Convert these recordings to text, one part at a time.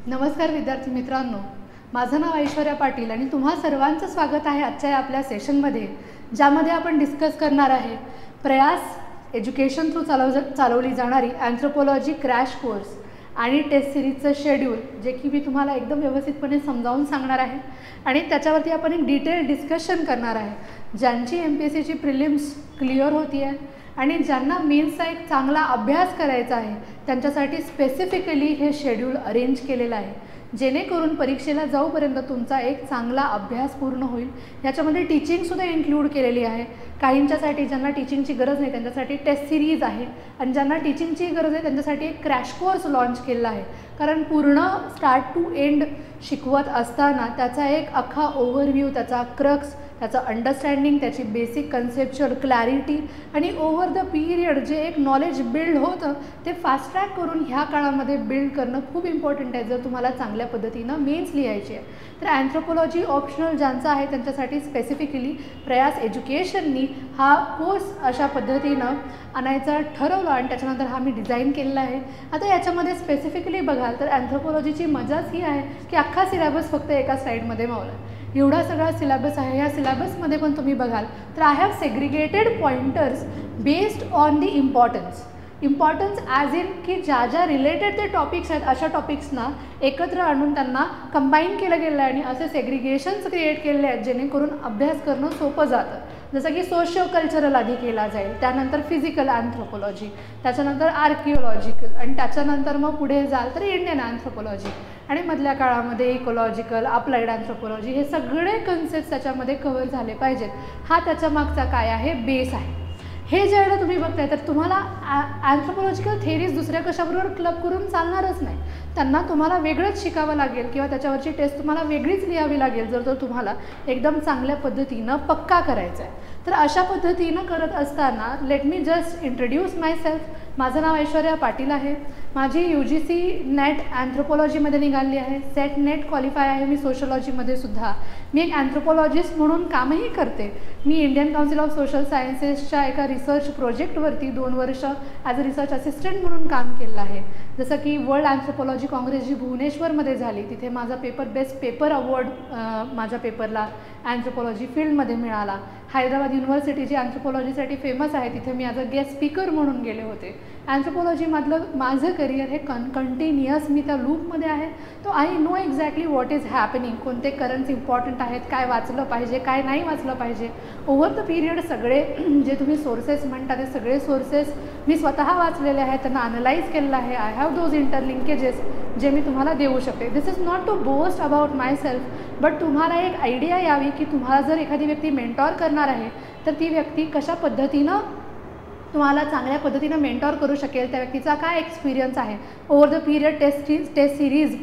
नमस्कार विद्यार्थी मित्रांनो, माझं नाव ऐश्वर्या पाटील आणि तुम्हा सर्वांचं स्वागत आहे आजच्या आपल्या सेशनमध्ये, ज्यामध्ये आपण डिस्कस करणार आहे प्रयास एज्युकेशन थ्रू चालवली जाणारी अँथ्रोपोलॉजी क्रॅश कोर्स आणि टेस्ट सिरीजचं शेड्यूल, जे की मी तुम्हाला एकदम व्यवस्थितपणे समजावून सांगणार आहे आणि त्याच्यावरती आपण एक डिटेल डिस्कशन करणार आहे. ज्यांची MPSCची प्रिलिम्स क्लिअर होती आहे आणि ज्यांना मेन्सचा एक चांगला अभ्यास करायचा आहे त्यांच्यासाठी स्पेसिफिकली हे शेड्यूल अरेंज केलेलं आहे, जेणेकरून परीक्षेला जाऊपर्यंत तुमचा एक चांगला अभ्यास पूर्ण होईल. याच्यामध्ये टीचिंगसुद्धा इन्क्लूड केलेली आहे. काहींच्यासाठी ज्यांना टीचिंगची गरज नाही त्यांच्यासाठी टेस्ट सिरीज आहे आणि ज्यांना टीचिंगची गरज आहे त्यांच्यासाठी एक क्रॅश कोर्स लॉन्च केला आहे. कारण पूर्ण स्टार्ट टू एंड शिकवत असताना त्याचा एक अख्खा ओव्हरव्ह्यू, त्याचा क्रक्स, त्याचं अंडरस्टँडिंग, त्याची बेसिक कन्सेप्च्युअल क्लॅरिटी आणि ओव्हर द पिरियड जे एक नॉलेज बिल्ड होतं ते फास्ट ट्रॅक करून ह्या काळामध्ये बिल्ड करणं खूप इम्पॉर्टंट आहे जर तुम्हाला चांगल्या पद्धतीनं मेन्स लिहायची आहे. तर अँथ्रोपोलॉजी ऑप्शनल ज्यांचा आहे त्यांच्यासाठी स्पेसिफिकली प्रयास एज्युकेशननी हा कोर्स अशा पद्धतीनं आणायचा ठरवलं आणि त्याच्यानंतर हा मी डिझाईन केलेला आहे. आता याच्यामध्ये स्पेसिफिकली बघाल तर अँथ्रोपोलॉजीची मजाच ही आहे की अख्खा सिलेबस फक्त एका स्लाईडमध्ये मावला. एवढा सगळा सिलेबस आहे. या सिलेबसमध्ये पण तुम्ही बघाल तर I have segregated pointers based on the importance as in की ज्या ज्या रिलेटेड ते टॉपिक्स आहेत अशा टॉपिक्सना एकत्र आणून त्यांना कंबाईन केलं गेलं आहे आणि असे सेग्रिगेशन्स क्रिएट केलेले आहेत जेणेकरून अभ्यास करणं सोपं जातं. जसं की सोशिओ कल्चरल आधी केला जाईल, त्यानंतर फिजिकल अँथ्रोपोलॉजी, त्याच्यानंतर आर्किओलॉजिकल आणि त्याच्यानंतर मग पुढे जाल तर इंडियन अँथ्रोपोलॉजी आणि मधल्या काळामध्ये इकोलॉजिकल, अप्लाइड अँथ्रोपोलॉजी, हे सगळे कन्सेप्ट त्याच्यामध्ये कव्हर झाले पाहिजेत. हा त्याच्या मागचा काय आहे, बेस आहे. हे ज्यावेळेला तुम्ही बघताय तर तुम्हाला अँथ्रोपोलॉजिकल थेरीज दुसऱ्या कशाबरोबर क्लब करून चालणारच नाही. त्यांना तुम्हाला वेगळंच शिकावं लागेल किंवा त्याच्यावरची टेस्ट तुम्हाला वेगळीच लिहावी लागेल जर तुम्हाला एकदम चांगल्या पद्धतीनं पक्का करायचं आहे. तर अशा पद्धतीनं करत असताना लेट मी जस्ट इंट्रोड्यूस माय सेल्फ. माझं नाव ऐश्वर्या पाटील आहे. माझी UGC नेट अँथ्रोपोलॉजीमध्ये निघाली आहे. सेट नेट क्वालिफाय आहे मी सोशलॉजीमध्ये सुद्धा. मी एक अँथ्रोपोलॉजिस्ट म्हणून कामही करते. मी इंडियन काउन्सिल ऑफ सोशल सायन्सेसच्या एका रिसर्च प्रोजेक्टवरती 2 वर्ष ॲज अ रिसर्च असिस्टंट म्हणून काम केलं आहे. जसं की वर्ल्ड अँथ्रोपोलॉजी काँग्रेस जी भुवनेश्वरमध्ये झाली तिथे माझा बेस्ट पेपर अवॉर्ड माझ्या पेपरला अँथ्रोपोलॉजी फील्डमध्ये मिळाला. हैदराबाद युनिव्हर्सिटी जी अँथ्रोपोलॉजीसाठी फेमस आहे तिथे मी ॲज अ गेस्ट स्पीकर म्हणून गेले होते. अँथ्रोपोलॉजीमधलं माझं करिअर हे कंटिन्युअस मी त्या लूपमध्ये आहे. तो I know exactly what is happening, कोणते करंट्स इम्पॉर्टंट आहेत, काय वाचलं पाहिजे, काय नाही वाचलं पाहिजे. ओव्हर द पिरियड सगळे जे तुम्ही सोर्सेस म्हणता ते सगळे सोर्सेस मी स्वतः वाचलेले आहेत, त्यांना अनलाईज केलेलं आहे. आय हॅव दोज इंटरलिंकेजेस जे मी तुम्हाला देऊ शकते. This is not to boast about myself, but तुम्हाला एक आयडिया यावी की तुम्हाला जर एखादी व्यक्ती मेंटॉर करणार आहे तर ती व्यक्ती कशा पद्धतीनं तुम्हाला चांगल्या पद्धतीनं मेंटॉर करू शकेल, त्या व्यक्तीचा काय एक्सपिरियन्स आहे. Over the period test series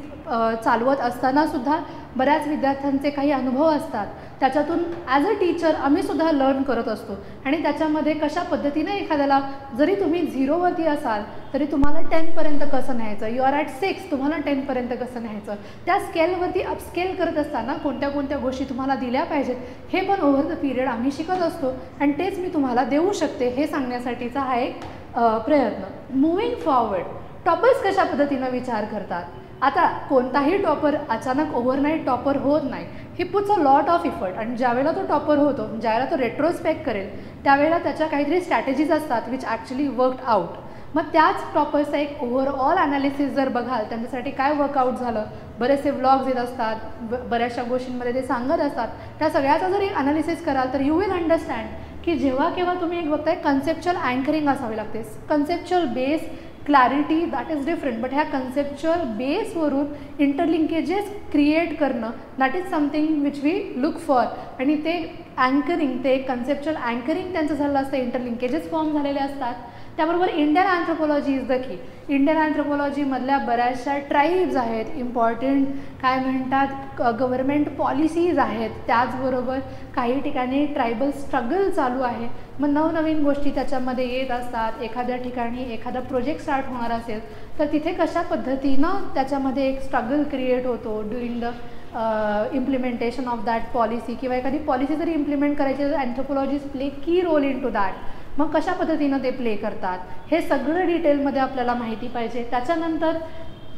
चालवत असतानासुद्धा बऱ्याच विद्यार्थ्यांचे काही अनुभव असतात. त्याच्यातून ॲज अ टीचर आम्हीसुद्धा लर्न करत असतो आणि त्याच्यामध्ये कशा पद्धतीने एखाद्याला जरी तुम्ही 0वरती असाल तरी तुम्हाला 10पर्यंत कसं न्यायचं, यू आर ॲट 6 तुम्हाला 10पर्यंत कसं न्यायचं, त्या स्केलवरती अपस्केल करत असताना कोणत्या कोणत्या गोष्टी तुम्हाला दिल्या पाहिजेत हे पण ओव्हर द पिरियड आम्ही शिकत असतो आणि तेच मी तुम्हाला देऊ शकते हे सांगण्यासाठीचा हा एक प्रयत्न. मूव्हिंग फॉरवर्ड, टॉपर्स कशा पद्धतीनं विचार करतात. आता कोणताही टॉपर अचानक ओव्हरनाईट टॉपर होत नाही. He puts a lot of effort आणि ज्यावेळेला तो टॉपर होतो, ज्यावेळेला तो रेट्रोस्पेक्ट करेल त्यावेळेला त्याच्या काहीतरी स्ट्रॅटेजीज असतात विच ॲक्च्युली वर्कड आउट. मग त्याच टॉपर्सचा एक ओव्हरऑल ॲनालिसिस जर बघाल त्यांच्यासाठी काय वर्कआउट झालं, बरेचसे व्लॉग्स येत असतात, बऱ्याचशा गोष्टींमध्ये ते सांगत असतात, त्या सगळ्याचा जर एक ॲनालिसिस कराल तर यू विल अंडरस्टँड की जेव्हा केव्हा तुम्ही एक बघताय कन्सेप्च्युअल अँकरिंग असावी लागते. Conceptual base clarity that is different, but ह्या कन्सेप्च्युअल बेसवरून इंटरलिंकेजेस क्रिएट करणं that is something which we look for. आणि ते अँकरिंग, ते कन्सेप्च्युअल अँकरिंग त्यांचं झालं असतं, इंटरलिंकेजेस फॉर्म झालेले असतात. त्याबरोबर Indian anthropology is the key. Indian अँथ्रोपोलॉजीमधल्या बऱ्याचशा ट्राईब्स आहेत, इम्पॉर्टंट काय म्हणतात गव्हर्मेंट पॉलिसीज आहेत, त्याचबरोबर काही ठिकाणी ट्रायबल स्ट्रगल चालू आहे. मग नवनवीन गोष्टी त्याच्यामध्ये येत असतात. एखाद्या ठिकाणी एखादा प्रोजेक्ट स्टार्ट होणार असेल तर तिथे कशा पद्धतीनं त्याच्यामध्ये एक स्ट्रगल क्रिएट होतो during the implementation of that policy, किंवा एखादी पॉलिसी जरी इम्प्लिमेंट करायची तर अँथ्रोपोलॉजिस्ट प्ले की रोल इन टू दॅट. मग कशा पद्धतीनं ते प्ले करतात हे सगळं डिटेलमध्ये आपल्याला माहिती पाहिजे. त्याच्यानंतर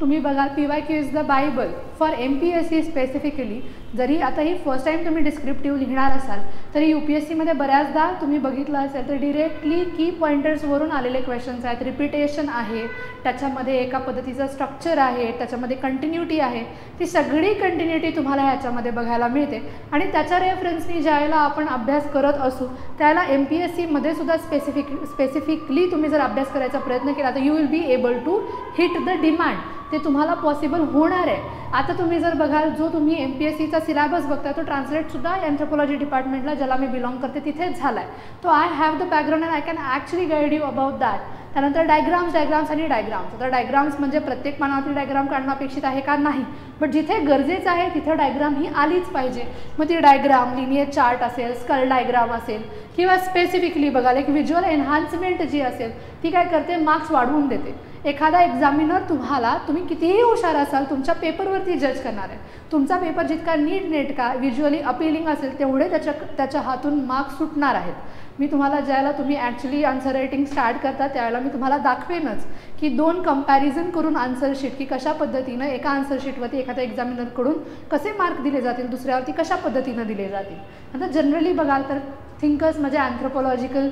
तुम्ही बघाल PYQ is the Bible for MPSC specifically. जरी आता ही फर्स्ट टाईम तुम्ही डिस्क्रिप्टिव्ह लिहिणार असाल तरी UPSCमध्ये बऱ्याचदा तुम्ही बघितलं असेल तर डिरेक्टली की पॉईंटर्सवरून आलेले क्वेश्चन्स आहेत. रिपिटेशन आहे, त्याच्यामध्ये एका पद्धतीचं स्ट्रक्चर आहे, त्याच्यामध्ये कंटिन्युटी आहे. ती सगळी कंटिन्युटी तुम्हाला ह्याच्यामध्ये बघायला मिळते आणि त्याच्या रेफरन्सनी ज्यावेळेला आपण अभ्यास करत असू त्याला MPSCमध्ये सुद्धा स्पेसिफिकली तुम्ही जर अभ्यास करायचा प्रयत्न केला तर you will be able to hit the demand. ते तुम्हाला पॉसिबल होणार आहे. आता तुम्ही जर बघाल जो तुम्ही MPSCचा सिलेबस बघता तो ट्रान्सलेटसुद्धा अँथ्रोपॉलॉजी डिपार्टमेंटला ज्याला मी बिलॉंग करते तिथेच झाला आहे. तो I have the background and I can actually guide you about that. त्यानंतर डायग्राम्स आणि डायग्राम्स. आता डायग्राम्स म्हणजे प्रत्येक पानावरती डायग्राम काढणं अपेक्षित आहे का? नाही. बट जिथे गरजेचं आहे तिथे डायग्राम ही आलीच पाहिजे. मग ती डायग्राम लिनियर चार्ट असेल, स्कल डायग्राम असेल किंवा स्पेसिफिकली बघाल एक व्हिज्युअल एन्हान्समेंट जी असेल ती काय करते, मार्क्स वाढवून देते. एखादा एक्झामिनर तुम्ही कितीही हुशार असाल तुमच्या पेपरवरती जज करणार आहे. तुमचा पेपर जितका नीटनेटका व्हिज्युअली अपीलिंग असेल तेवढे त्याच्या हातून मार्क्स सुटणार आहेत. मी तुम्हाला ज्याला तुम्ही ॲक्च्युली आन्सर रायटिंग स्टार्ट करता त्यावेळेला मी तुम्हाला दाखवेनच की 2 कंपॅरिझन करून आन्सर शीट की कशा पद्धतीनं एका आन्सर शीटवरती एखाद्या एक्झामिनरकडून कसे मार्क दिले जातील, दुसऱ्यावरती कशा पद्धतीनं दिले जातील. आता जनरली बघाल तर थिंकर्स म्हणजे अँथ्रोपॉलॉजिकल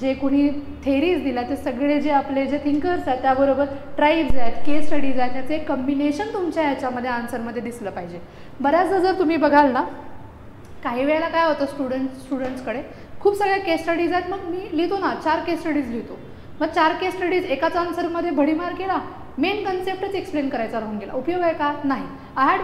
जे कोणी थेरीज दिल्या ते सगळे जे आपले जे थिंकर्स आहेत त्याबरोबर ट्राईब्स आहेत, केस स्टडीज आहेत, त्याचं एक कॉम्बिनेशन तुमच्या ह्याच्यामध्ये आन्सरमध्ये दिसलं पाहिजे. बऱ्याचदा जर तुम्ही बघाल ना काही वेळेला काय होतं स्टुडंट्सकडे खूप सगळ्या केस स्टडीज आहेत. मग मी लिहितो ना 4 केस स्टडीज लिहितो. मग 4 केस स्टडीज एकाच आन्सरमध्ये भडीमार केला, मेन कन्सेप्टच एक्सप्लेन करायचा राहून गेला. उपयोग आहे का? नाही. आय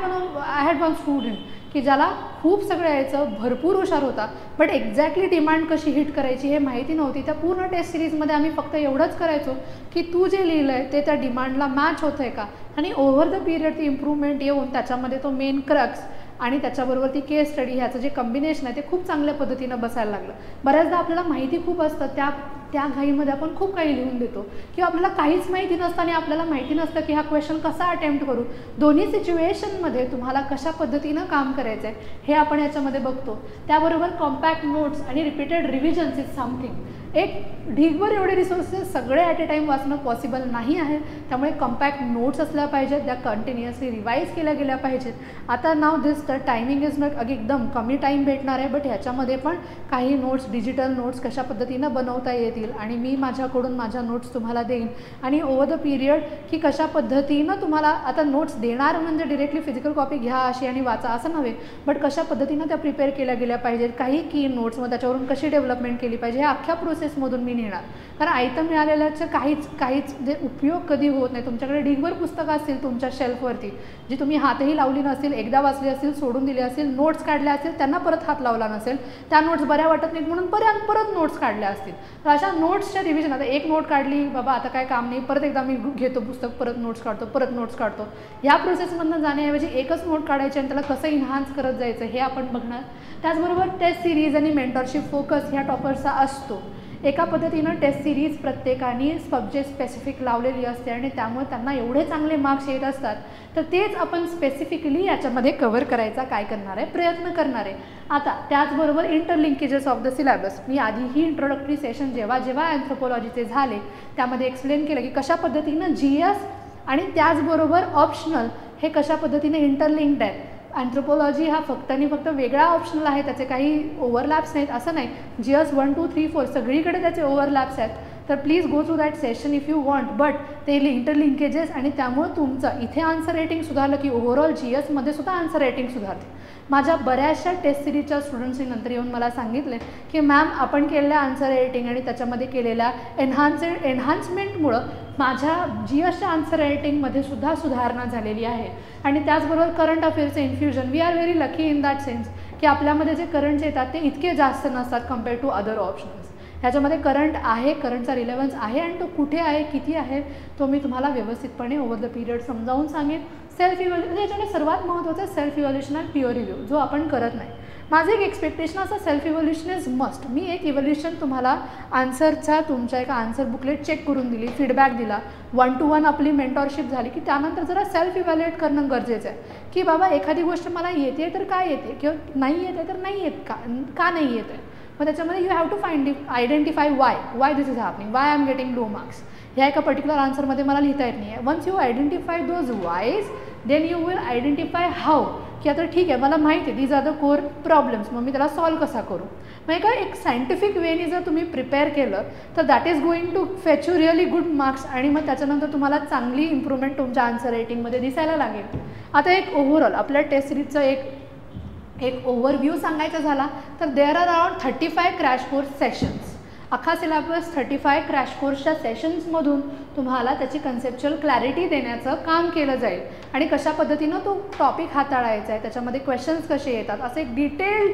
हॅड वन स्टुडंट की ज्याला खूप सगळं यायचं, भरपूर हुशार होता, बट एक्झॅक्टली डिमांड कशी हिट करायची हे माहिती नव्हती. त्या पूर्ण टेस्ट सिरीजमध्ये आम्ही फक्त एवढंच करायचो की तू जे लिहिलं आहे ते त्या डिमांडला मॅच होतं आहे का, आणि ओव्हर द पिरियड ती इम्प्रूव्हमेंट येऊन त्याच्यामध्ये तो मेन क्रक्स आणि त्याच्याबरोबर ती केस स्टडी ह्याचं जे कॉम्बिनेशन आहे ते खूप चांगल्या पद्धतीनं बसायला लागलं. बऱ्याचदा आपल्याला माहिती खूप असतं त्या घाईमध्ये आपण खूप काही लिहून देतो किंवा आपल्याला काहीच माहिती नसतं आणि आपल्याला माहिती नसतं की हा क्वेश्चन कसा अटेम्प्ट करू. दोन्ही सिच्युएशनमध्ये तुम्हाला कशा पद्धतीनं काम करायचं आहे हे आपण याच्यामध्ये बघतो. त्याबरोबर कॉम्पॅक्ट नोट्स आणि रिपीटेड रिव्हिजन्स इज समथिंग. एक ढीगभर एवढे रिसोर्सेस सगळे ॲट ए टाईम वाचणं पॉसिबल नाही आहे. त्यामुळे कॉम्पॅक्ट नोट्स असल्या पाहिजेत, त्या कंटिन्युअसली रिवाईज केल्या गेल्या पाहिजेत. आता नाव दिस तर टायमिंग इज नॉट एकदम कमी टाईम भेटणार आहे, बट ह्याच्यामध्ये पण काही नोट्स डिजिटल नोट्स कशा पद्धतीनं बनवता येतील आणि मी माझ्याकडून माझ्या नोट्स तुम्हाला देईन. आणि ओव्हर द पिरियड की कशा पद्धतीनं तुम्हाला आता नोट्स देणार म्हणजे डिरेक्टली फिजिकल कॉपी घ्या अशी आणि वाचा असं नव्हे, बट कशा पद्धतीनं त्या प्रिपेअर केल्या गेल्या पाहिजेत, काही की नोट्समध्ये त्याच्यावरून कशी डेव्हलपमेंट केली पाहिजे हे अख्ख्या प्रोसेसमधून मी नेणार. कारण आयटम मिळालेल्याचं काहीच जे उपयोग कधी होत नाही. तुमच्याकडे ढीगभर पुस्तकं असतील तुमच्या शेल्फवरती जी तुम्ही हातही लावली नसतील, एकदा वाचली असतील, सोडून दिली असतील, नोट्स काढल्या असतील, त्यांना परत हात लावला नसेल, त्या नोट्स बऱ्या वाटत नाहीत म्हणून परत नोट्स काढल्या असतील. तर अशा नोट्सच्या रिव्हिजन, आता एक नोट काढली बाबा आता काय काम नाही, परत एकदा मी घेतो पुस्तक, परत नोट्स काढतो. या प्रोसेसमधनं जाण्याऐवजी एकच नोट काढायची आणि त्याला कसं इन्हान्स करत जायचं हे आपण बघणार. त्याचबरोबर टेस्ट सिरीज आणि मेंटरशिप फोकस ह्या टॉपर्सचा असतो. एका पद्धतीनं टेस्ट सिरीज प्रत्येकाने सब्जेक्ट स्पेसिफिक लावलेली असते आणि त्यामुळे त्यांना एवढे चांगले मार्क्स येत असतात. तर तेच आपण स्पेसिफिकली याच्यामध्ये कव्हर करायचा प्रयत्न करणार आहे. आता त्याचबरोबर इंटरलिंकेजेस ऑफ द सिलेबस. मी आधीही इंट्रोडक्टरी सेशन जेव्हा अँथ्रोपॉलॉजीचे झाले त्यामध्ये एक्सप्लेन केलं की कशा पद्धतीनं GS आणि त्याचबरोबर ऑप्शनल हे कशा पद्धतीने इंटरलिंक्ड आहेत. अँथ्रोपॉलॉजी हा फक्त वेगळा ऑप्शनल आहे, त्याचे काही ओव्हरलॅप्स नाहीत असं नाही. GS 1, 2, 3, 4 सगळीकडे त्याचे ओव्हरलॅप्स आहेत. तर please go through that session if you want. But ते इंटरलिंकेजेस आणि त्यामुळे तुमचं इथे आन्सर रेटिंग सुधारलं की ओव्हरऑल GSमध्ये सुद्धा आन्सर रेटिंग सुधारते. माझ्या बऱ्याचशा टेस्ट सिरीजच्या स्टुडंट्सनी नंतर येऊन मला सांगितले की मॅम आपण केलेल्या आन्सर रेटिंग आणि त्याच्यामध्ये केलेल्या एन्हान्समेंटमुळं माझ्या GSच्या आन्सर रायटिंगमध्ये सुद्धा सुधारणा झालेली आहे. आणि त्याचबरोबर करंट अफेअर्सचे infusion, we are very lucky in that sense की आपल्यामध्ये जे करंट्स येतात ते इतके जास्त नसतात कम्पेअर टू अदर ऑप्शन्स. ह्याच्यामध्ये करंट आहे, करंटचा रिलेव्हन्स आहे आणि तो कुठे आहे, किती आहे तो मी तुम्हाला व्यवस्थितपणे ओव्हर द पिरियड समजावून सांगेन. सेल्फ इव्हॅल्युएशन याच्यामध्ये सर्वात महत्त्वाचं आहे सेल्फ इव्हॅल्युएशन आणि पिअर रिव्ह्यू, जो आपण करत नाही. माझं एक एक्सपेक्टेशन असं सेल्फ इव्हॅल्युएशन इज मस्ट. मी एक इव्हॅल्युएशन तुम्हाला आन्सरचा तुमच्या एका आन्सर बुकलेट चेक करून दिली, फीडबॅक दिला, 1 to 1 आपली मेंटॉरशिप झाली की त्यानंतर जरा सेल्फ इव्हॅल्युएट करणं गरजेचं आहे की बाबा एखादी गोष्ट मला येते तर काय येते किंवा नाही येते तर नाही येत का नाही येत आहे. मग त्याच्यामध्ये you have to identify why this is happening, why I am getting low marks. ह्या एका पर्टिक्युलर आन्सरमध्ये मला लिहिता येत नाही आहे. Once you identify those whys then you will identify how, की आता ठीक आहे मला माहिती आहे these are the core problems, मग मी त्याला सॉल्व कसा करू. मग का एक सायंटिफिक वेनी जर तुम्ही प्रिपेअर केलं तर that is going to fetch you really good marks आणि मग त्याच्यानंतर तुम्हाला चांगली इम्प्रूव्हमेंट तुमच्या आन्सर रायटिंगमध्ये दिसायला लागेल. आता एक ओव्हरऑल आपल्या टेस्ट सिरीजचं एक ओव्हरव्ह्यू सांगायचा झाला तर there are around 35 crash course sessions. अख्खा सिलेबस 35 क्रॅश कोर्सच्या सेशन्समधून तुम्हाला त्याची कन्सेप्च्युअल क्लॅरिटी देण्याचं काम केलं जाईल आणि कशा पद्धतीनं तो टॉपिक हाताळायचा आहे, त्याच्यामध्ये क्वेश्चन्स कसे येतात, असं एक डिटेल्ड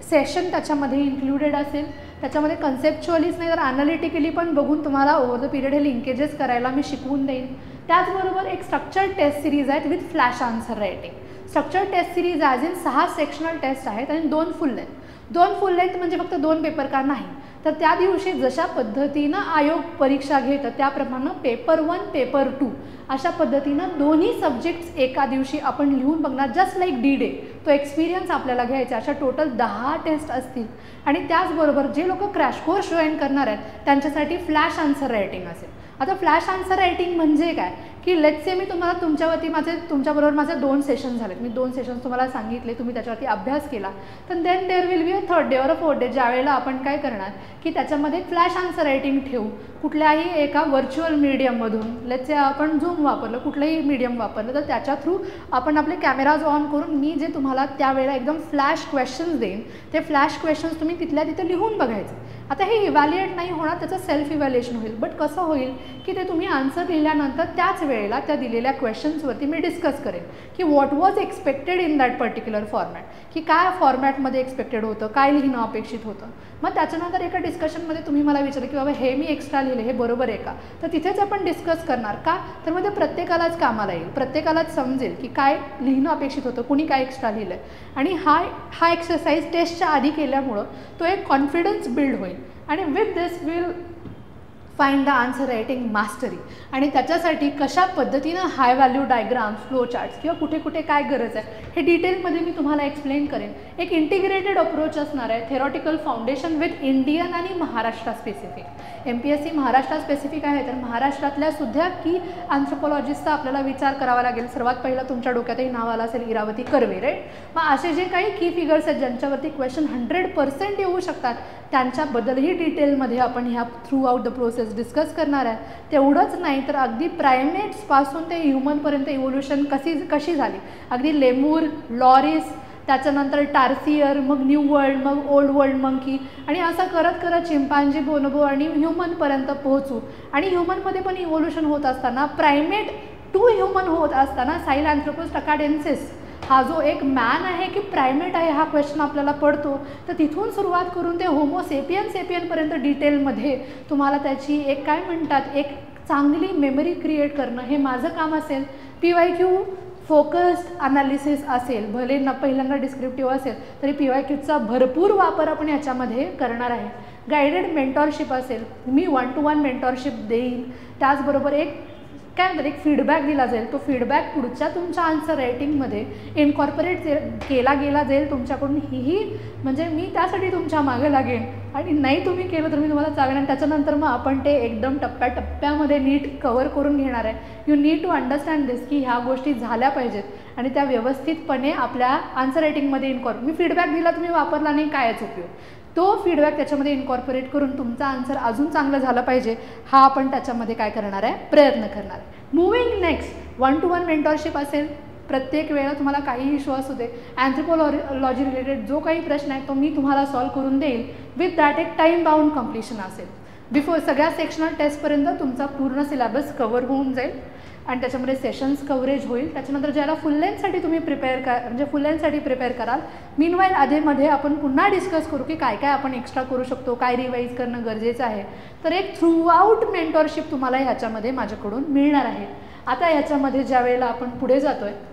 सेशन त्याच्यामध्ये इन्क्लुडेड असेल. त्याच्यामध्ये कन्सेप्च्युअलीच नाही तर ॲनालिटिकली पण बघून तुम्हाला ओव्हर द पिरियड हे लिंकेजेस करायला मी शिकवून देईन. त्याचबरोबर एक स्ट्रक्चर्ड टेस्ट सिरीज आहेत with flash answer writing. Structured test series as in 6 sectional test आहेत आणि 2 फुल लेंथ. 2 फुल लेंथ म्हणजे फक्त 2 पेपर का नाही, तर त्या दिवशी जशा पद्धतीनं आयोग परीक्षा घेतं त्याप्रमाणे पेपर 1 पेपर 2 अशा पद्धतीनं दोन्ही सब्जेक्ट्स एका दिवशी आपण लिहून बघणार. जस्ट लाईक डी डे तो एक्सपिरियन्स आपल्याला घ्यायचा. अशा टोटल 10 टेस्ट असतील आणि त्याचबरोबर जे लोक क्रॅश कोर्स जॉईन करणार आहेत त्यांच्यासाठी फ्लॅश आन्सर रायटिंग असेल. आता फ्लॅश आन्सर रायटिंग म्हणजे काय की लेट्स से मी तुम्हाला तुमच्याबरोबर माझे 2 सेशन झालेत, मी 2 सेशन्स तुम्हाला सांगितले, तुम्ही त्याच्यावरती अभ्यास केला, तर then there will be a 3rd day और 4th डे ज्यावेळेला आपण काय करणार की त्याच्यामध्ये फ्लॅश आन्सर रायटिंग ठेवू कुठल्याही एका व्हर्च्युअल मीडियममधून. लेट्स से आपण झूम वापरलं, कुठलंही मीडियम वापरलं तर त्याच्या थ्रू आपण आपले कॅमेराज ऑन करून मी जे तुम्हाला त्यावेळेला एकदम फ्लॅश क्वेश्चन्स देईन ते फ्लॅश क्वेश्चन्स तुम्ही तिथल्या तिथे लिहून बघायचे. आता हे इव्हॅल्युएट नाही होणार, त्याचं सेल्फ इव्हॅल्युएशन होईल. बट कसं होईल की ते तुम्ही आन्सर लिहिल्यानंतर त्याच वेळेला त्या दिलेल्या क्वेश्चन्सवरती मी डिस्कस करेन की what was expected in that particular format, की काय फॉर्मॅटमध्ये एक्सपेक्टेड होतं, काय लिहिणं अपेक्षित होतं. मग त्याच्यानंतर एका डिस्कशनमध्ये तुम्ही मला विचारलं की बाबा हे मी एक्स्ट्रा लिहिले हे बरोबर आहे का, तर तिथेच आपण डिस्कस करणार का, तर मग ते प्रत्येकालाच कामाला येईल, प्रत्येकालाच समजेल की काय लिहिणं अपेक्षित होतं, कुणी काय एक्स्ट्रा लिहिलं आहे. आणि हा एक्सरसाइज टेस्टच्या आधी केल्यामुळं तो एक कॉन्फिडन्स बिल्ड होईल आणि with this will find the answer writing mastery. आणि त्याच्यासाठी कशा पद्धतीनं high value diagrams, flow charts किंवा कुठे कुठे काय गरज आहे हे डिटेलमध्ये मी तुम्हाला एक्सप्लेन करेन. एक इंटिग्रेटेड अप्रोच असणार आहे, थेरॉटिकल फाउंडेशन विथ इंडियन आणि Maharashtra specific. MPSC Maharashtra specific आहे तर महाराष्ट्रातल्या सुद्धा की अँथ्रोपॉलॉजिस्टचा आपल्याला विचार करावा लागेल. सर्वात पहिलं तुमच्या डोक्यातही नाव आलं असेल इरावती कर्वे, राईट. मग असे जे काही की फिगर्स आहेत ज्यांच्यावरती क्वेश्चन 100% येऊ शकतात त्यांच्याबद्दलही डिटेलमध्ये आपण ह्या through out the process discuss करणार आहे. तेवढंच नाही तर अगदी प्रायमेट्सपासून ते ह्युमनपर्यंत इव्होल्युशन कशी झाली, अगदी लेमूर, लॉरिस, त्याच्यानंतर टार्सियर, मग न्यू वर्ल्ड, मग ओल्ड वर्ल्ड मंकी आणि असं करत करत चिंपांजी, बोनोबो आणि ह्युमनपर्यंत पोहोचू. आणि ह्युमनमध्ये पण इव्होल्युशन होत असताना प्रायमेट टू ह्युमन होत असताना सायलँथ्रोपस टकाडेन्सिस हा जो एक मॅन आहे की प्रायमेट आहे हा क्वेश्चन आपल्याला पडतो. तर तिथून सुरुवात करून ते होमो सेपियनपर्यंत डिटेलमध्ये तुम्हाला त्याची एक काय म्हणतात एक चांगली मेमरी क्रिएट करणं हे माझं काम असेल. PYQ फोकस्ड अनालिसिस असेल, भले न पहिल्यांदा डिस्क्रिप्टिव्ह असेल तरी PYQचा भरपूर वापर आपण याच्यामध्ये करणार आहे. गायडेड मेंटॉरशिप असेल, मी 1-to-1 मेंटॉरशिप देईन. त्याचबरोबर एक काय म्हणतात एक फीडबॅक दिला जाईल, तो फीडबॅक पुढच्या तुमच्या आन्सर रायटिंगमध्ये इनकॉर्पोरेट केला गेला जाईल तुमच्याकडून. ही म्हणजे मी त्यासाठी तुमच्या मागे लागेन आणि नाही तुम्ही केलं तर मी तुम्हाला सांगेन. त्याच्यानंतर मग आपण ते एकदम टप्प्याटप्प्यामध्ये नीट कव्हर करून घेणार आहे. यू नीड टू अंडरस्टँड दिस की ह्या गोष्टी झाल्या पाहिजेत आणि त्या व्यवस्थितपणे आपल्या आन्सर रायटिंगमध्ये मी फीडबॅक दिला तुम्ही वापरला नाही कायच उपयोग. तो फीडबॅक त्याच्यामध्ये इनकॉर्पोरेट करून तुमचा आन्सर अजून चांगलं झालं पाहिजे हा आपण त्याच्यामध्ये काय करणार आहे प्रयत्न करणार आहे. मूविंग नेक्स्ट 1-to-1 मेंटॉरशिप असेल. प्रत्येक वेळा तुम्हाला काही इश्यू असू दे, अँथ्रोपॉलॉजी रिलेटेड जो काही प्रश्न आहे तो मी तुम्हाला सॉल्व करून देईल. विथ दॅट एक टाईम बाउंड कम्प्लिशन असेल. बिफोर सगळ्या सेक्शनल टेस्टपर्यंत तुमचा पूर्ण सिलेबस कव्हर होऊन जाईल आणि त्याच्यामध्ये सेशन्स कव्हरेज होईल. त्याच्यानंतर ज्याला फुल लेंथसाठी तुम्ही फुल लेंथसाठी प्रिपेअर कराल. मीनवाईल आधीमध्ये आपण पुन्हा डिस्कस करू की काय काय आपण एक्स्ट्रा करू शकतो, काय रिवाईज करणं गरजेचं आहे. तर एक थ्रू आउट मेंटॉरशिप तुम्हाला ह्याच्यामध्ये माझ्याकडून मिळणार आहे. आता ह्याच्यामध्ये ज्या वेळेला आपण पुढे जातो आहे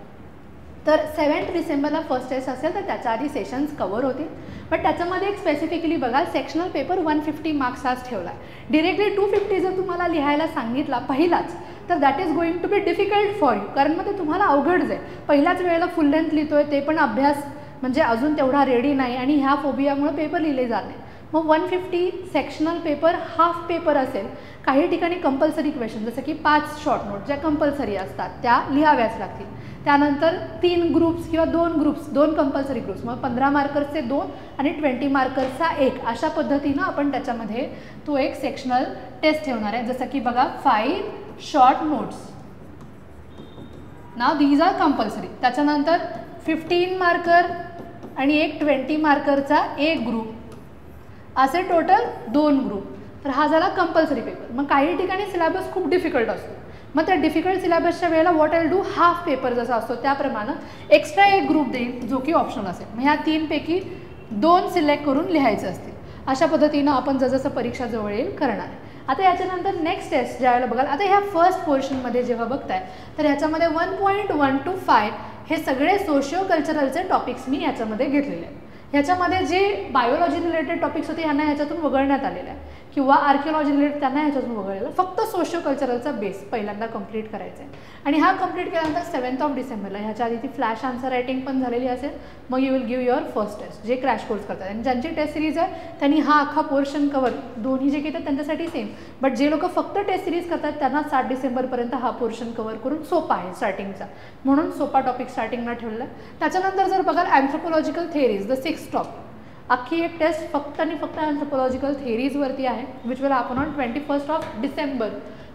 तर 7 डिसेंबरला फर्स्ट टेस्ट असेल तर त्याच्या आधी सेशन्स कव्हर होतील. बट त्याच्यामध्ये एक स्पेसिफिकली बघा सेक्शनल पेपर 150 मार्क्सचाच ठेवला आहे. डिरेक्टली 250 जर तुम्हाला लिहायला सांगितला पहिलाच तर that is going to be difficult for you, कारण मग ते तुम्हाला अवघड जाईल. पहिल्याच वेळेला फुल लेंथ लिहितोय ते पण अभ्यास म्हणजे अजून तेवढा रेडी नाही आणि ह्या फोबियामुळे पेपर लिहिले जात नाही. मग 150 सेक्शनल पेपर हाफ पेपर असेल. काही ठिकाणी कंपल्सरी क्वेश्चन जसं की 5 शॉर्ट नोट ज्या कंपल्सरी असतात त्या लिहाव्याच लागतील. त्यानंतर 3 ग्रुप्स किंवा 2 कंपल्सरी ग्रुप्स, मग 15 मार्कर्सचे 2 आणि 20 मार्कर्सचा 1 अशा पद्धतीनं आपण त्याच्यामध्ये तो एक सेक्शनल टेस्ट ठेवणार आहे. जसं की बघा 5 शॉर्ट नोट्स, नाव दीज आर कंपल्सरी. त्याच्यानंतर 15 मार्कर आणि एक 20 मार्करचा एक ग्रुप, असे टोटल 2 ग्रुप. तर हा झाला कंपल्सरी पेपर. मग काही ठिकाणी सिलेबस खूप डिफिकल्ट असतो, मग त्या डिफिकल्ट सिलेबसच्या वेळेला what I do, half paper जसा असतो त्याप्रमाणे एक्स्ट्रा एक ग्रुप देईल जो की ऑप्शनल असेल. मग ह्या 3 पैकी 2 सिलेक्ट करून लिहायचे असतील. अशा पद्धतीनं आपण जसं परीक्षा जवळ येईल करणार आहे. आता याच्यानंतर नेक्स्ट टेस्ट ज्यावेळेला बघाल, आता ह्या फर्स्ट पोर्शनमध्ये जेव्हा बघताय तर ह्याच्यामध्ये 1.1 to 5 हे सगळे सोशिओ कल्चरलचे टॉपिक्स मी याच्यामध्ये घेतलेले आहेत. ह्याच्यामध्ये जे बायोलॉजी रिलेटेड टॉपिक्स होते ह्यांना ह्याच्यातून वगळण्यात आलेले आहे किंवा आर्किओलॉजी रिलेटेड त्यांना ह्याच्यातून वगळलेलं. फक्त सोशिओ कल्चरलचा बेस पहिल्यांदा कंप्लीट करायचा आहे. आणि हा कंप्लीट केल्यानंतर 7 डिसेंबरला ह्याच्या आधी ती फ्लॅश आन्सर रायटिंग पण झालेली असेल. मग you will give your first test. जे क्रॅश कोर्स करतात आणि ज्यांची टेस्ट सिरीज आहे त्यांनी हा अख्खा पोर्शन कवर, दोन्ही जे घेतात त्यांच्यासाठी सेम, बट जे लोक फक्त टेस्ट सिरीज करतात त्यांना 7 डिसेंबरपर्यंत हा पोर्शन कवर करून सोपा आहे स्टार्टिंगचा, म्हणून सोपा टॉपिक स्टार्टिंगला ठेवला आहे. त्याच्यानंतर जर बघाल anthropological theories the 6th topic, अख्खी एक टेस्ट फक्त आणि फक्त अँथ्रोपोलॉजिकल थिअरीजवरती आहे, which will happen on 21 December.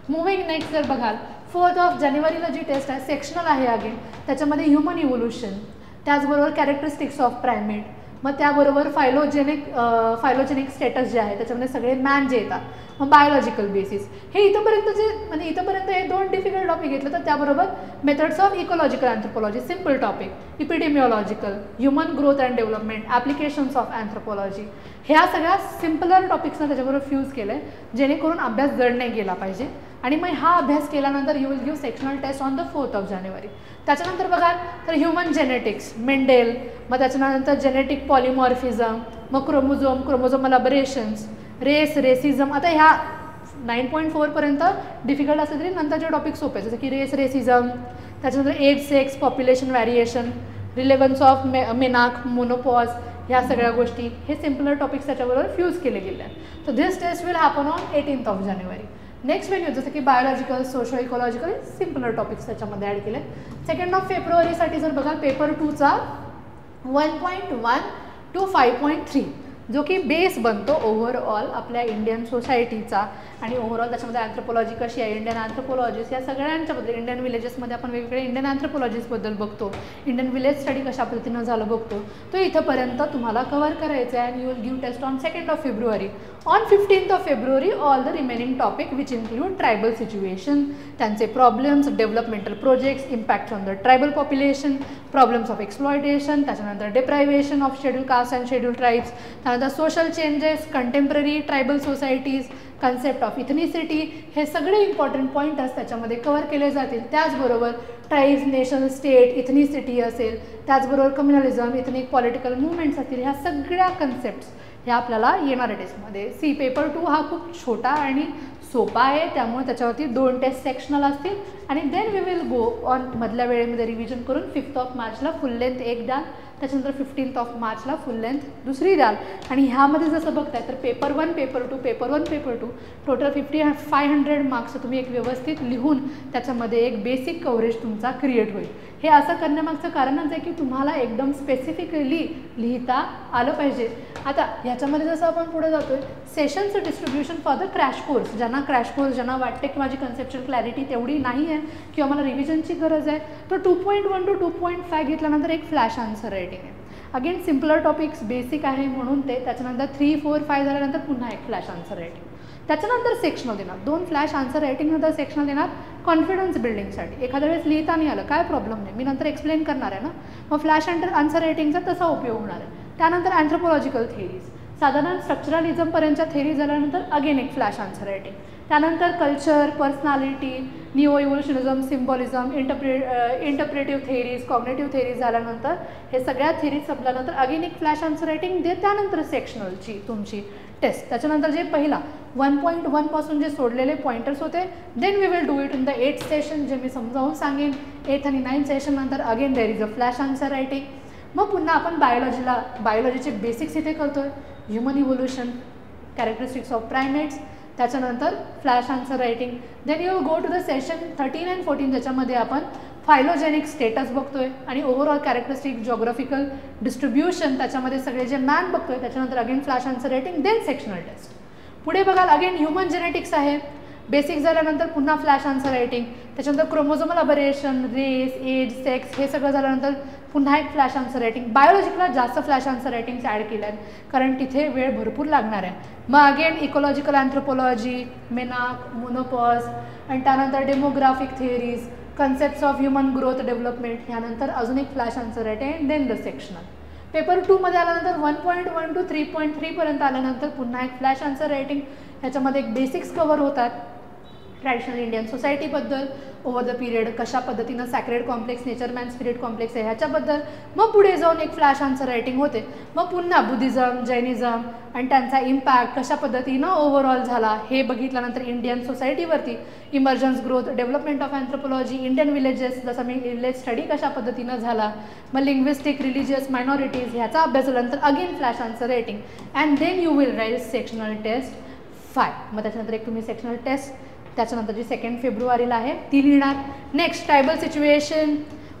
Moving next जर बघाल 4 जानेवारीला जी टेस्ट आहे सेक्शनल आहे अगेन. त्याच्यामध्ये ह्युमन इव्होल्युशन, त्याचबरोबर कॅरेक्टरिस्टिक्स ऑफ प्रायमेट, मग त्याबरोबर फायलोजेनिक स्टेटस जे आहे त्याच्यामध्ये सगळे मॅन जे येतात, मग बायोलॉजिकल बेसिस. हे इथंपर्यंत जे म्हणजे इथंपर्यंत हे 2 डिफिकल्ट टॉपिक घेतलं. तर त्याबरोबर methods of ecological anthropology simple topic, epidemiological, human growth and development, applications of anthropology, ह्या सगळ्या सिम्पलर टॉपिक्सना त्याच्याबरोबर फ्यूज केलं आहे जेणेकरून अभ्यास जड नाही गेला पाहिजे. आणि मग हा अभ्यास केल्यानंतर you will give sectional test on the 4 January. त्याच्यानंतर बघाल तर ह्युमन जेनेटिक्स, मेंडेल, मग त्याच्यानंतर जेनेटिक पॉलिमॉर्फिझम, मग क्रोमोझोमल अबरेशन्स, रेसिझम. आता ह्या 9.4 पर्यंत डिफिकल्ट असले तरी नंतरचे टॉपिक सोपे, जसं की रेसिझम, त्याच्यानंतर age, sex, population variation, relevance of मेनाक, मोनोपॉज, ह्या सगळ्या गोष्टी हे सिम्पलर टॉपिक्स त्याच्याबरोबर फ्यूज केले गेले आहेत. तर this test will happen on 18 जानेवारी. नेक्स्ट वेन्यू जसं की biological, socio ecological, simpler topics त्याच्यामध्ये ॲड केले. 2 फेब्रुवारीसाठी जर बघाल पेपर 2चा 1.1 to 5.3 जो की बेस बनतो ओव्हरऑल आपल्या इंडियन सोसायटीचा. आणि ओव्हरऑल त्याच्यामध्ये अँथ्रोपोलॉजी कशी आहे, इंडियन अँथ्रोपोलॉजिस्ट या सगळ्यांच्याबद्दल, इंडियन विलेजेसमध्ये आपण वेगवेगळे इंडियन अँथ्रोपोलॉजीसबद्दल बघतो, इंडियन विलेज स्टडी कशा पद्धतीनं झालं बघतो, तो इथंपर्यंत तुम्हाला कव्हर करायचं आहे. And you will give test on 2 फेब्रुवारी. ऑन 15 फेब्रुवारी all the remaining topic which include tribal situation, त्यांचे problems, developmental projects, impact on the tribal population, problems of exploitation, त्याच्यानंतर deprivation of schedule caste and schedule tribes, त्यानंतर social changes, contemporary tribal societies, concept of ethnicity, हे सगळे important pointers त्याच्यामध्ये cover केले जातील. त्याचबरोबर tribes, nation, state, ethnicity असेल, त्याचबरोबर कम्युनलिझम, इथनिक पॉलिटिकल मुवमेंट्स असतील, ह्या सगळ्या कन्सेप्ट्स ह्या आपल्याला येणाऱ्या टेस्टमध्ये. पेपर 2 हा खूप छोटा आणि सोपा आहे, त्यामुळे त्याच्यावरती 2 टेस्ट सेक्शनल असतील. आणि then we will go on मधल्या वेळेमध्ये रिव्हिजन करून 5 मार्चला फुल लेंथ एक द्याल, त्याच्यानंतर 15 मार्चला फुल लेंथ दुसरी द्याल. आणि ह्यामध्ये जसं बघताय तर पेपर 1, पेपर 2 टोटल 500 मार्क्स तुम्ही एक व्यवस्थित लिहून त्याच्यामध्ये एक बेसिक कव्हरेज तुमचा क्रिएट होईल. हे असं करण्यामागचं कारणच आहे की तुम्हाला एकदम स्पेसिफिकली लिहिता आलं पाहिजे. आता ह्याच्यामध्ये जसं आपण पुढे जातोय सेशनचं distribution for the crash course, ज्यांना वाटते की माझी कन्सेप्च्युअल क्लॅरिटी तेवढी नाही आहे किंवा मला रिव्हिजनची गरज आहे, तर 2.1 to 2.5 घेतल्यानंतर एक फ्लॅश आन्सर रायटिंग आहे. अगेन सिम्पलर टॉपिक्स बेसिक आहे म्हणून ते. त्याच्यानंतर 3, 4, 5 झाल्यानंतर पुन्हा एक फ्लॅश आन्सर रायटिंग, त्याच्यानंतर सेक्शनल देणार. 2 फ्लॅश आन्सर रायटिंगनंतर सेक्शनल देणार कॉन्फिडन्स बिल्डिंगसाठी. एखाद्या वेळेस लिहिता नाही आलं काय प्रॉब्लेम नाही, मी नंतर एक्सप्लेन करणार आहे ना, मग फ्लॅश आन्सर रायटिंगचा तसा उपयोग होणार आहे. त्यानंतर अँथ्रोपोलॉजिकल थिअरीज, साधारण स्ट्रक्चरलिझमपर्यंतच्या थिअरी झाल्यानंतर अगेन एक फ्लॅश आन्सर रायटिंग. त्यानंतर culture, personality, neo evolutionism, symbolism, interpretive theories, cognitive theories झाल्यानंतर हे सगळ्या थिअरीज संपल्यानंतर अगेन एक फ्लॅश आन्सर रायटिंग दे. त्यानंतर सेक्शनलची तुमची टेस्ट. त्याच्यानंतर जे पहिला 1.1 पासून जे सोडलेले पॉइंटर्स होते then we will do it in the 8th session, जे मी समजावून सांगेन. 8th आणि 9th सेशन नंतर again there is a flash answer writing. मग पुन्हा आपण बायोलॉजीचे बेसिक्स इथे करतोय. Human evolution, characteristics of primates, त्याच्यानंतर flash answer writing. Then you go to the session 13 and 14 ज्याच्यामध्ये आपण फायलोजेनिक स्टेटस बघतोय आणि ओव्हरऑल कॅरेक्टरिस्टिक, जॉग्राफिकल डिस्ट्रीब्युशन, त्याच्यामध्ये सगळे जे मॅन बघतोय. त्याच्यानंतर again flash answer writing, then sectional test. पुढे बघाल अगेन ह्युमन जेनेटिक्स आहे, बेसिक झाल्यानंतर पुन्हा फ्लॅश आन्सर रायटिंग, त्याच्यानंतर chromosomal aberration, race, age, sex हे सगळं झाल्यानंतर पुन्हा एक फ्लॅश आन्सर रायटिंग. बायोलॉजिकला जास्त फ्लॅश आन्सर रायटिंग्स ॲड केल्या आहेत कारण तिथे वेळ भरपूर लागणार आहे. मग अगेन इकॉलॉजिकल अँथ्रोपॉलॉजी, मेनाक, मोनोपॉज, आणि त्यानंतर demographic theories, concepts of human growth development, ह्यानंतर अजून एक flash answer writing, then the sectional. Paper 2मध्ये आल्यानंतर 1.1 to 3.3 पर्यंत आल्यानंतर पुन्हा एक फ्लॅश आन्सर रायटिंग. ह्याच्यामध्ये एक बेसिक्स कवर होतात, ट्रॅडिशनल इंडियन सोसायटीबद्दल, ओव्हर द पिरियड कशा पद्धतीनं sacred complex, nature man spirit complex आहे ह्याच्याबद्दल. मग पुढे जाऊन एक फ्लॅश आन्सर रायटिंग होते. मग पुन्हा बुद्धिझम, जैनिझम आणि त्यांचा इम्पॅक्ट कशा पद्धतीनं ओव्हरऑल झाला हे बघितल्यानंतर इंडियन सोसायटीवरती, emergence, growth, development of anthropology, Indian villages, जसं मी विलेज स्टडी कशा पद्धतीनं झाला, मग लिंग्विस्टिक, रिलिजियस, मायनॉरिटीज ह्याचा अभ्यास झाल्यानंतर again flash answer writing. And then you will write sectional test 5. मग त्याच्यानंतर एक तुम्ही सेक्शनल टेस्ट त्याच्यानंतर जी 2 फेब्रुवारीला आहे ती लिहिणार. Next tribal situation,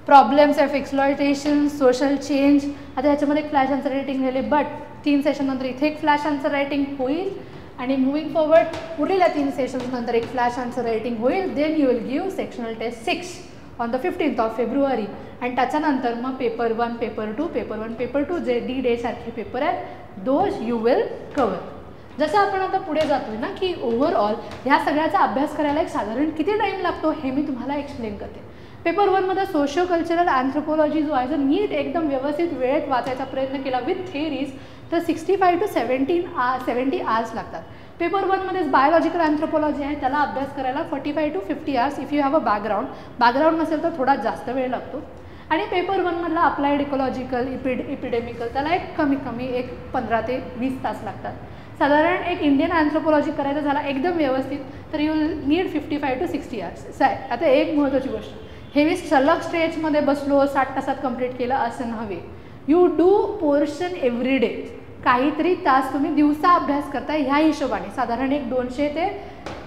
problems of exploitation, social change. आता ह्याच्यामध्ये एक फ्लॅश आन्सर रायटिंग झाले, बट 3 सेशन नंतर इथे एक फ्लॅश आन्सर रायटिंग होईल आणि मुव्हिंग फॉरवर्ड पुढील 3 सेशन्स नंतर एक फ्लॅश आन्सर रायटिंग होईल. Then you will give sectional test 6 on the 15th of February. आणि त्याच्यानंतर मग पेपर 1, पेपर 2, पेपर 1, पेपर 2 जे D-Day सारखे पेपर आहेत दोज यू विल कवर. जसं आपण आता पुढे जातोय ना की ओव्हरऑल ह्या सगळ्याचा अभ्यास करायला एक साधारण किती टाईम लागतो हे मी तुम्हाला एक्सप्लेन करते. पेपर 1मध्ये सोशिओ कल्चरल अँथ्रोपॉलॉजी जो आहे जो नीट एकदम व्यवस्थित वेळेत वाचायचा प्रयत्न केला विथ थिअरीज तर 65 to 70 hours लागतात. पेपर 1मध्येच बायोलॉजिकल अँथ्रोपॉलॉजी आहे त्याला अभ्यास करायला 45 to 50 hours if you have a background नसेल तर थोडा जास्त वेळ लागतो. आणि पेपर 1मधला अप्लाइड इकॉलॉजिकल, इपिडेमिकल त्याला एक कमी एक 15 ते 20 तास लागतात. साधारण एक इंडियन अँथ्रोपॉलॉजी करायचं झाला एकदम व्यवस्थित तर यू नीड 55 to 60 hours. आता एक महत्त्वाची गोष्ट, हे मी सलग स्ट्रेचमध्ये बसलो 60 तासात कंप्लीट केलं असं नव्हे. You do portion every day. काहीतरी तास तुम्ही दिवसा अभ्यास करताय ह्या हिशोबाने साधारण एक 200 ते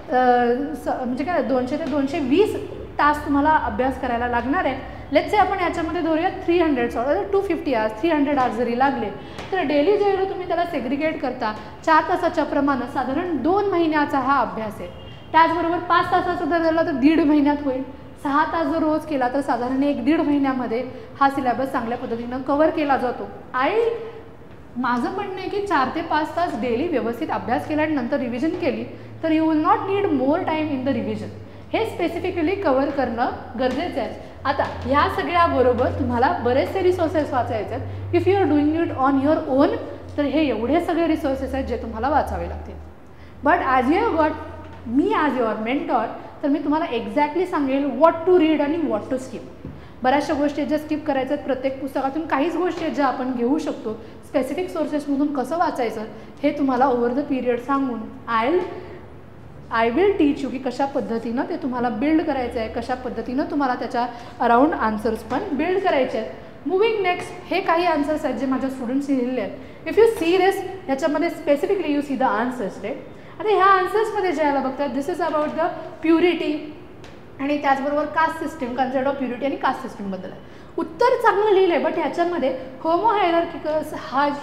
म्हणजे काय 200 ते 220 तास तुम्हाला अभ्यास करायला लागणार आहे. लेट्स से आपण याच्यामध्ये धरूया 300 250 hours 300 hours जरी लागले तर डेली जेवढं तुम्ही त्याला सेग्रिगेट करता 4 तासाच्या प्रमाणात साधारण 2 महिन्याचा हा अभ्यास आहे. त्याचबरोबर 5 तासाचा जर झाला तर 1.5 महिन्यात होईल. 6 तास जर रोज केला तर साधारण 1-1.5 महिन्यामध्ये हा सिलेबस चांगल्या पद्धतीनं कव्हर केला जातो. माझं म्हणणं आहे की 4 ते 5 तास डेली व्यवस्थित अभ्यास केला आणि नंतर रिव्हिजन केली तर you will not need more time in the revision. हे स्पेसिफिकली कव्हर करणं गरजेचं आहे. आता ह्या सगळ्याबरोबर तुम्हाला बरेचसे रिसोर्सेस वाचायचे आहेत. If you are doing it on your own तर हे एवढे सगळे रिसोर्सेस आहेत जे तुम्हाला वाचावे लागतील. But as you have got me as your mentor तर मी तुम्हाला एक्झॅक्टली सांगेल व्हॉट टू रीड आणि व्हॉट टू स्किप. बऱ्याचशा गोष्टी ज्या स्किप करायच्या आहेत प्रत्येक पुस्तकातून काहीच गोष्टी आहेत ज्या आपण घेऊ शकतो. स्पेसिफिक सोर्सेसमधून कसं वाचायचं हे तुम्हाला ओव्हर द पिरियड सांगून आय विल टीच यू की कशा पद्धतीनं ते तुम्हाला बिल्ड करायचं आहे, कशा पद्धतीनं तुम्हाला त्याच्या अराउंड आन्सर्स पण बिल्ड करायचे आहेत. मुव्हिंग नेक्स्ट हे काही आन्सर्स आहेत जे माझ्या स्टुडंट्सनी लिहिलेले आहेत. इफ यू सी दिस ह्याच्यामध्ये specifically you see the answers रे. आता ह्या आन्सर्समध्ये जे यायला बघतात this is about the purity आणि त्याचबरोबर caste system, concept of purity आणि कास्ट सिस्टीमबद्दल आहे. उत्तर चांगलं लिहिलं आहे बट ह्याच्यामध्ये होमो हायरार्किकल्स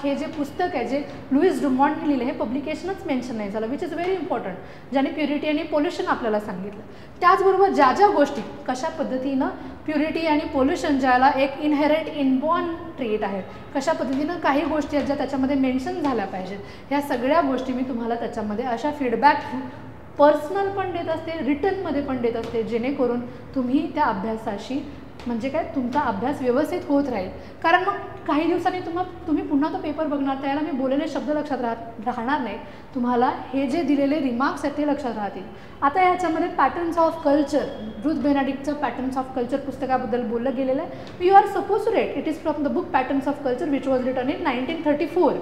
हे जे पुस्तक आहे जे लुईस डुमॉन्टने लिहिलं हे पब्लिकेशनच मेन्शन नाही झालं विच इज व्हेरी इम्पॉर्टंट, ज्याने प्युरिटी आणि पोल्युशन आपल्याला सांगितलं. त्याचबरोबर ज्या ज्या गोष्टी कशा पद्धतीनं प्युरिटी आणि पोल्युशन ज्याला एक इनहेरेंट इनबॉर्न ट्रेट आहे कशा पद्धतीनं काही गोष्टी आहेत ज्या त्याच्यामध्ये मेन्शन झाल्या पाहिजेत ह्या सगळ्या गोष्टी मी तुम्हाला त्याच्यामध्ये अशा फीडबॅक पर्सनल पण देत असते, रिटर्नमध्ये पण देत असते जेणेकरून तुम्ही त्या अभ्यासाशी म्हणजे काय तुमचा अभ्यास व्यवस्थित होत राहील. कारण मग काही दिवसांनी तुम्ही पुन्हा तो पेपर बघणार त्याला मी बोललेले शब्द लक्षात राहणार नाही, तुम्हाला हे जे दिलेले रिमार्क्स आहेत ते लक्षात राहतील. आता ह्याच्यामध्ये पॅटर्न्स ऑफ कल्चर, रुथ बेनेडिक्टचं पॅटर्न्स ऑफ कल्चर पुस्तकाबद्दल बोललं गेलेलं आहे. You are suppose to read it is from the book patterns of culture which was written in 1934.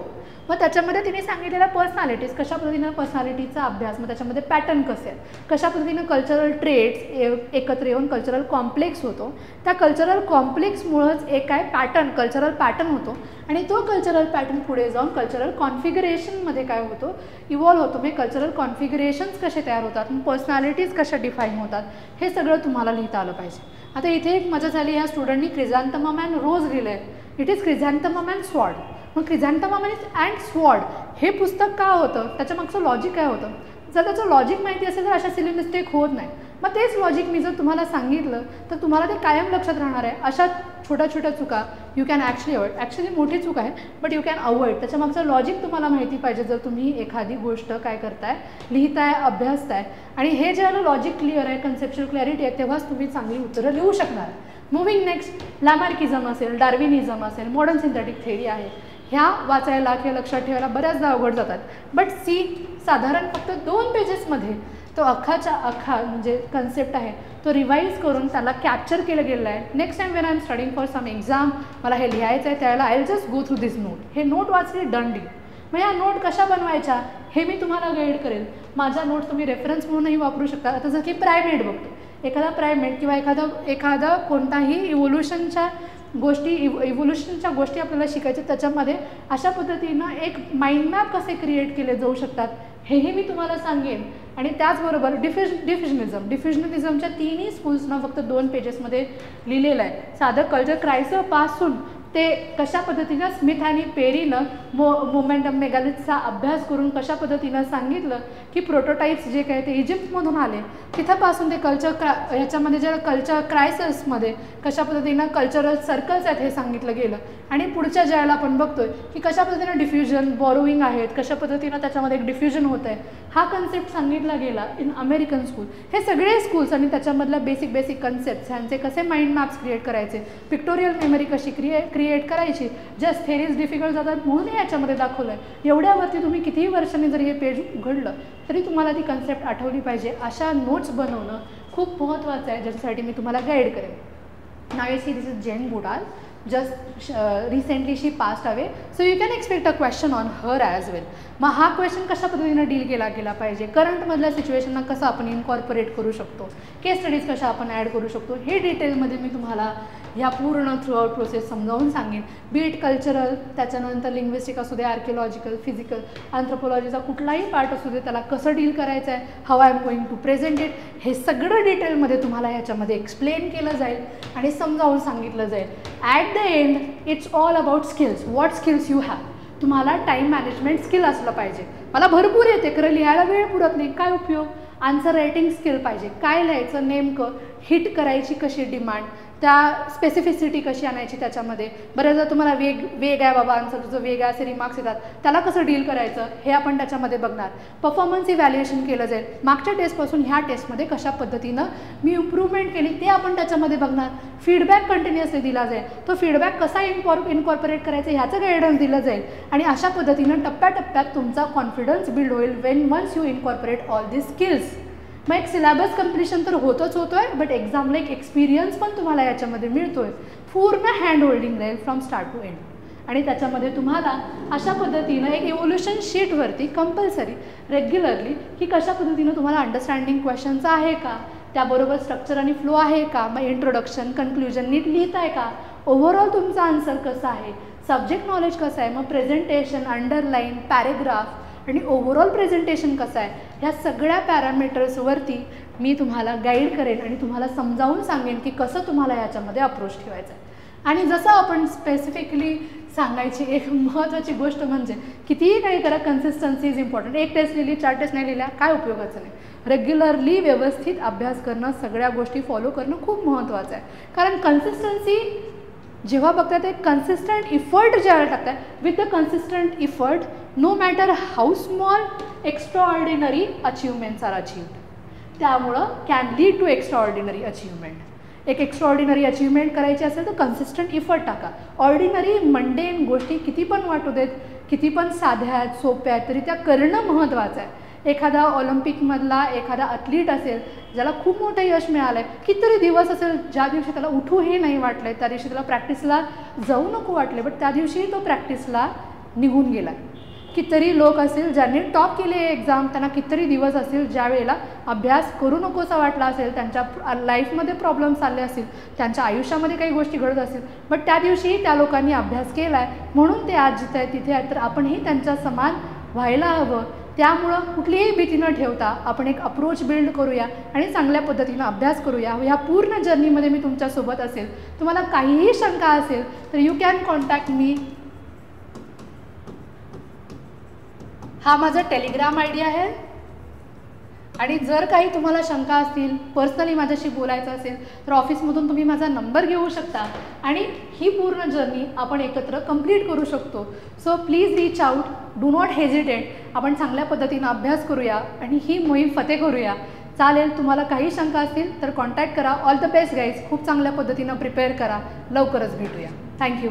मग त्याच्यामध्ये तिने सांगितलेल्या पर्सनॅलिटीज, कशा पद्धतीनं पर्सनॅलिटीचा अभ्यास, मग त्याच्यामध्ये पॅटर्न कसे आहेत, कशा पद्धतीनं कल्चरल ट्रेट्स एकत्र येऊन कल्चरल कॉम्प्लेक्स होतो, त्या कल्चरल कॉम्प्लेक्समुळंच एक काय पॅटर्न, कल्चरल पॅटर्न होतो आणि तो कल्चरल पॅटर्न पुढे जाऊन कल्चरल कॉन्फिगरेशनमध्ये काय होतो, इव्हॉल्व होतो. म्हणजे कल्चरल कॉन्फिगरेशन्स कसे तयार होतात, पर्सनॅलिटीज कशा डिफाईन होतात, हे सगळं तुम्हाला लिहिता आलं पाहिजे. आता इथे एक मजा झाली, ह्या स्टुडंटनी क्रिझॅन्थमम अँड रोज लिहिलं आहे. It is chrysanthemum and sword. मग क्रिझॅन्थमम अँड स्वॉर्ड हे पुस्तक का होतं, त्याच्यामागचं लॉजिक काय होतं. जर त्याचं लॉजिक माहिती असेल तर अशा सिली मिस्टेक होत नाही. मग तेच लॉजिक मी जर तुम्हाला सांगितलं तर तुम्हाला ते कायम लक्षात राहणार आहे. अशा छोट्या छोट्या चुका यू कॅन ॲक्च्युली मोठी चूक आहे बट यू कॅन अवॉइड. त्याच्यामागचं लॉजिक तुम्हाला माहिती पाहिजे जर तुम्ही एखादी गोष्ट काय करताय, लिहिताय, अभ्यासताय. आणि हे ज्याला लॉजिक क्लिअर आहे, कन्सेप्च्युअल क्लॅरिटी आहे, तेव्हाच तुम्ही चांगली उत्तरं लिहू शकणार. मूव्हिंग नेक्स्ट, लॅमार्किझम असेल, डार्विनिझम असेल, मॉडर्न सिंथेटिक थेअरी आहे, ह्या वाचायला किंवा लक्षात ठेवायला बऱ्याचदा अवघड जातात. बट साधारण फक्त 2 पेजेसमध्ये तो अख्खाच्या अख्खा म्हणजे कन्सेप्ट आहे तो रिवाईज करून त्याला कॅप्चर केलं गेलं आहे. Next time when I am studying for some exam, मला हे लिहायचं आहे, त्यावेळेला I will just go through this note. हे नोट वाचली, डन डील. मग या नोट कशा बनवायच्या हे मी तुम्हाला गाईड करेल. माझ्या नोट तुम्ही रेफरन्स म्हणूनही वापरू शकता. आता जर की प्रायमेट बघतो, एखादा प्रायमेट किंवा एखादा कोणताही इव्होल्युशनच्या गोष्टी आपल्याला शिकायच्या, त्याच्यामध्ये अशा पद्धतीनं एक माइंड मॅप कसे क्रिएट केले जाऊ शकतात हेही मी तुम्हाला सांगेन. आणि त्याचबरोबर डिफ्युजनिझमच्या 3ही स्कूल्सना फक्त 2 पेजेसमध्ये लिहिलेलं आहे. साधं कल्चर क्रायसिस पासून ते कशा पद्धतीनं स्मिथ आणि पेरीनं मोमेंटम मेगॅलिथचा अभ्यास करून कशा पद्धतीनं सांगितलं की प्रोटोटाईप्स जे काय ते इजिप्तमधून आले, तिथंपासून ते ह्याच्यामध्ये जे कल्चर क्रायसिसमध्ये कशा पद्धतीनं कल्चरल सर्कल्स आहेत हे सांगितलं गेलं. आणि पुढच्या ज्याला आपण बघतोय की कशा पद्धतीनं डिफ्युजन, बॉरोविंग आहेत, कशा पद्धतीनं त्याच्यामध्ये एक डिफ्युजन होत आहे, हा कन्सेप्ट सांगितला गेला इन अमेरिकन स्कूल. हे सगळे स्कूल्स आणि त्याच्यामधल्या बेसिक कन्सेप्ट्स, ह्यांचे कसे माइंड मॅप्स क्रिएट करायचे, पिक्टोरियल मेमरी कशी क्रिएट करायची, जस्ट थेरीज डिफिकल्ट जातात म्हणून याच्यामध्ये दाखवलं आहे. एवढ्यावरती तुम्ही कितीही वर्षांनी जरी हे पेज उघडलं तरी तुम्हाला ती कन्सेप्ट आठवली पाहिजे. अशा नोट्स बनवणं खूप महत्त्वाचं आहे, ज्याच्यासाठी मी तुम्हाला गाईड करेन. Now you see this is Jane बुडाल. just recently she passed away, so you can expect a question on her as well. मग हा क्वेश्चन कशा पद्धतीने डील केला गेला पाहिजे, करंटमधल्या सिच्युएशनना कसं आपण इनकॉर्पोरेट करू शकतो, केस स्टडीज कशा आपण ॲड करू शकतो, हे डिटेलमध्ये मी तुम्हाला ह्या पूर्ण थ्रूआउट प्रोसेस समजावून सांगेन. बीट कल्चरल, त्याच्यानंतर लिंग्विस्टिक असू दे, आर्किओलॉजिकल, फिजिकल, अँथ्रोपोलॉजीचा कुठलाही पार्ट असू दे, त्याला कसं डील करायचं आहे, how I am going to present it, हे सगळं डिटेलमध्ये तुम्हाला ह्याच्यामध्ये एक्सप्लेन केलं जाईल आणि समजावून सांगितलं जाईल. At the end it's all about skills. What skills you have. तुम्हाला टाईम मॅनेजमेंट स्किल असलं पाहिजे. मला भरपूर येते, खरं लिहायला वेळ पुरत नाही, काय उपयोग. आन्सर रायटिंग स्किल पाहिजे, काय लिहायचं नेमकं, हिट करायची कशी डिमांड, त्या स्पेसिफिसिटी कशी आणायची त्याच्यामध्ये. बऱ्याचदा तुम्हाला वेग आहे बाबा, आन्सर तुझं वेग आहे असे रिमार्क्स येतात, त्याला कसं डील करायचं हे आपण त्याच्यामध्ये बघणार. परफॉर्मन्स इव्हॅल्युएशन केलं जाईल, मागच्या टेस्टपासून ह्या टेस्टमध्ये कशा पद्धतीनं मी इम्प्रूव्हमेंट केली ते आपण त्याच्यामध्ये बघणार. फीडबॅक कंटिन्युअसली दिला जाईल, तो फीडबॅक कसा इनकॉर्पोरेट करायचं ह्याचं गायडन्स दिलं जाईल आणि अशा पद्धतीनं टप्प्याटप्प्यात तुमचा कॉन्फिडन्स बिल्ड होईल once you incorporate all this skills. मग एक सिलेबस कम्प्लिशन तर होतच होतोय, बट एक्झामला एक एक्सपिरियन्स पण तुम्हाला याच्यामध्ये मिळतोय. पूर्ण हँड होल्डिंग राहील फ्रॉम स्टार्ट टू एंड. आणि त्याच्यामध्ये तुम्हाला अशा पद्धतीनं एक इव्होल्युशन शीटवरती कंपल्सरी रेग्युलरली की कशा पद्धतीनं तुम्हाला अंडरस्टँडिंग क्वेश्चनचं आहे का, त्याबरोबर स्ट्रक्चर आणि फ्लो आहे का, मग इंट्रोडक्शन, कन्क्ल्युजन नीट लिहित आहे का, ओव्हरऑल तुमचा आन्सर कसा आहे, सब्जेक्ट नॉलेज कसं आहे, मग प्रेझेंटेशन, अंडरलाईन, पॅरेग्राफ आणि ओव्हरऑल प्रेझेंटेशन कसं आहे, ह्या सगळ्या पॅरामीटर्सवरती मी तुम्हाला गाईड करेन आणि तुम्हाला समजावून सांगेन की कसं तुम्हाला याच्यामध्ये अप्रोच ठेवायचं आहे. आणि जसं आपण स्पेसिफिकली सांगायची एक महत्त्वाची गोष्ट म्हणजे कितीही काही करा, कन्सिस्टन्सी इज इम्पॉर्टंट. एक टेस्ट लिहिली, 4 टेस्ट नाही लिहिल्या, काय उपयोगाचं नाही. रेग्युलरली व्यवस्थित अभ्यास करणं, सगळ्या गोष्टी फॉलो करणं खूप महत्त्वाचं आहे. कारण कन्सिस्टन्सी जेव्हा बघता ते कन्सिस्टंट इफर्ट ज्यावेळेला टाकतात, with the consistent effort no matter how small extraordinary achievements are achieved. त्यामुळं can lead to extraordinary achievement. एक एक्स्ट्रा ऑर्डिनरी अचीवमेंट करायची असेल तर कन्सिस्टंट इफर्ट टाका. ऑर्डिनरी मंडेन गोष्टी किती पण वाटू देत, किती पण साध्या आहेत, सोप्या आहेत, तरी त्या करणं महत्त्वाचं आहे. एखादा ऑलिम्पिकमधला एखादा ॲथलीट असेल ज्याला खूप मोठं यश मिळालं आहे, कितीतरी दिवस असेल ज्या दिवशी त्याला उठू हे नाही वाटलं आहे, त्या दिवशी त्याला प्रॅक्टिसला जाऊ नको वाटले, बट त्या दिवशी तो प्रॅक्टिसला निघून गेला. कितीतरी लोक असतील ज्यांनी टॉप केले एक्झाम, त्यांना कितीतरी दिवस असतील ज्या वेळेला अभ्यास करू नकोसा वाटला असेल, त्यांच्या लाईफमध्ये प्रॉब्लेम चालले असतील, त्यांच्या आयुष्यामध्ये काही गोष्टी घडत असतील, बट त्या दिवशीही त्या लोकांनी अभ्यास केला आहे म्हणून ते आज जिथे आहे तिथे आहेत. तर आपणही त्यांच्या समान व्हायला हवं. त्यामुळं कुठलीही भीती न ठेवता आपण एक अप्रोच बिल्ड करूया आणि चांगल्या पद्धतीनं अभ्यास करूया. ह्या पूर्ण जर्नीमध्ये मी तुमच्यासोबत असेल. तुम्हाला काहीही शंका असेल तर यू कॅन कॉन्टॅक्ट मी. हा माझा टेलिग्राम आय डी आहे आणि जर काही तुम्हाला शंका असतील, पर्सनली माझ्याशी बोलायचं असेल तर ऑफिसमधून तुम्ही माझा नंबर घेऊ शकता आणि ही पूर्ण जर्नी आपण एकत्र कंप्लीट करू शकतो. So please reach out, do not hesitate. आपण चांगल्या पद्धतीनं अभ्यास करूया आणि ही मोहीम फते करूया. चालेल, तुम्हाला काही शंका असतील तर कॉन्टॅक्ट करा. All the best guys. खूप चांगल्या पद्धतीनं प्रिपेअर करा. लवकरच भेटूया. थँक्यू.